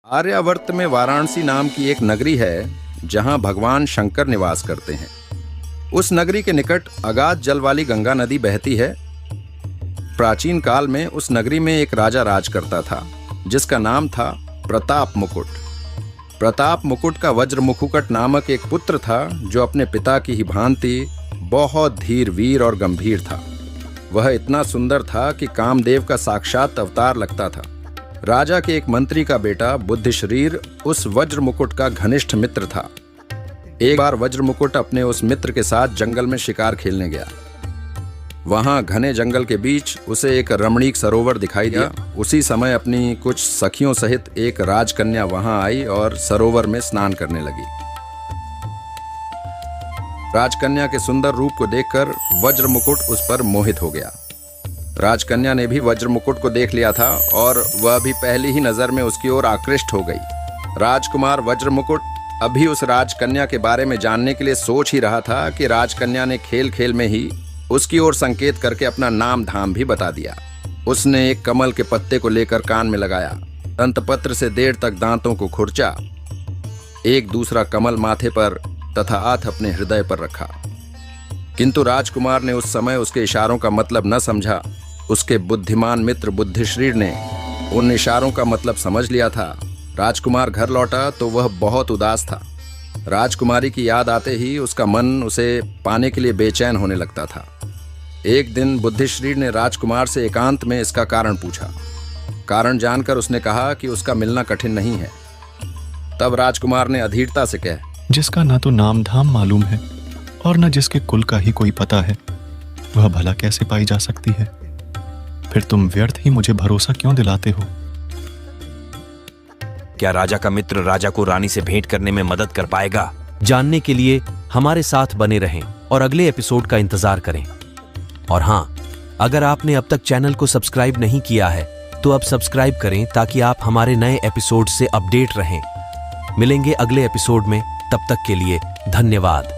आर्यावर्त में वाराणसी नाम की एक नगरी है जहां भगवान शंकर निवास करते हैं। उस नगरी के निकट अगाध जल वाली गंगा नदी बहती है। प्राचीन काल में उस नगरी में एक राजा राज करता था जिसका नाम था प्रताप मुकुट। प्रताप मुकुट का वज्र मुकुट नामक एक पुत्र था जो अपने पिता की ही भांति बहुत धीर, वीर और गंभीर था। वह इतना सुंदर था कि कामदेव का साक्षात अवतार लगता था। राजा के एक मंत्री का बेटा बुद्धिशरीर उस वज्र मुकुट का घनिष्ठ मित्र था। एक बार वज्र मुकुट अपने उस मित्र के साथ जंगल में शिकार खेलने गया। वहां घने जंगल के बीच उसे एक रमणीक सरोवर दिखाई दिया। उसी समय अपनी कुछ सखियों सहित एक राजकन्या वहां आई और सरोवर में स्नान करने लगी। राजकन्या के सुंदर रूप को देखकर वज्र मुकुट उस पर मोहित हो गया। राजकन्या ने भी वज्र मुकुट को देख लिया था और वह भी पहली ही नजर में उसकी ओर आकृष्ट हो गई। राजकुमार वज्र मुकुट अभी उस राजकन्या के बारे में जानने के लिए सोच ही रहा था कि राजकन्या ने खेल खेल में ही उसकी ओर संकेत करके अपना नाम धाम भी बता दिया। उसने एक कमल के पत्ते को लेकर कान में लगाया, दंतपत्र से देर तक दांतों को खुरचा, एक दूसरा कमल माथे पर तथा हाथ अपने हृदय पर रखा। किंतु राजकुमार ने उस समय उसके इशारों का मतलब न समझा। उसके बुद्धिमान मित्र बुद्धिश्रीर ने उन इशारों का मतलब समझ लिया था। राजकुमार घर लौटा तो वह बहुत उदास था। राजकुमारी की याद आते ही उसका मन उसे पाने के लिए बेचैन होने लगता था। एक दिन बुद्धिश्रीर ने राजकुमार से एकांत में इसका कारण पूछा। कारण जानकर उसने कहा कि उसका मिलना कठिन नहीं है। तब राजकुमार ने अधीरता से कहा, जिसका ना तो नाम धाम मालूम है और न जिसके कुल का ही कोई पता है, वह भला कैसे पाई जा सकती है? फिर तुम व्यर्थ ही मुझे भरोसा क्यों दिलाते हो? क्या राजा का मित्र राजा को रानी से भेंट करने में मदद कर पाएगा? जानने के लिए हमारे साथ बने रहें और अगले एपिसोड का इंतजार करें। और हाँ, अगर आपने अब तक चैनल को सब्सक्राइब नहीं किया है तो अब सब्सक्राइब करें ताकि आप हमारे नए एपिसोड से अपडेट रहें। मिलेंगे अगले एपिसोड में, तब तक के लिए धन्यवाद।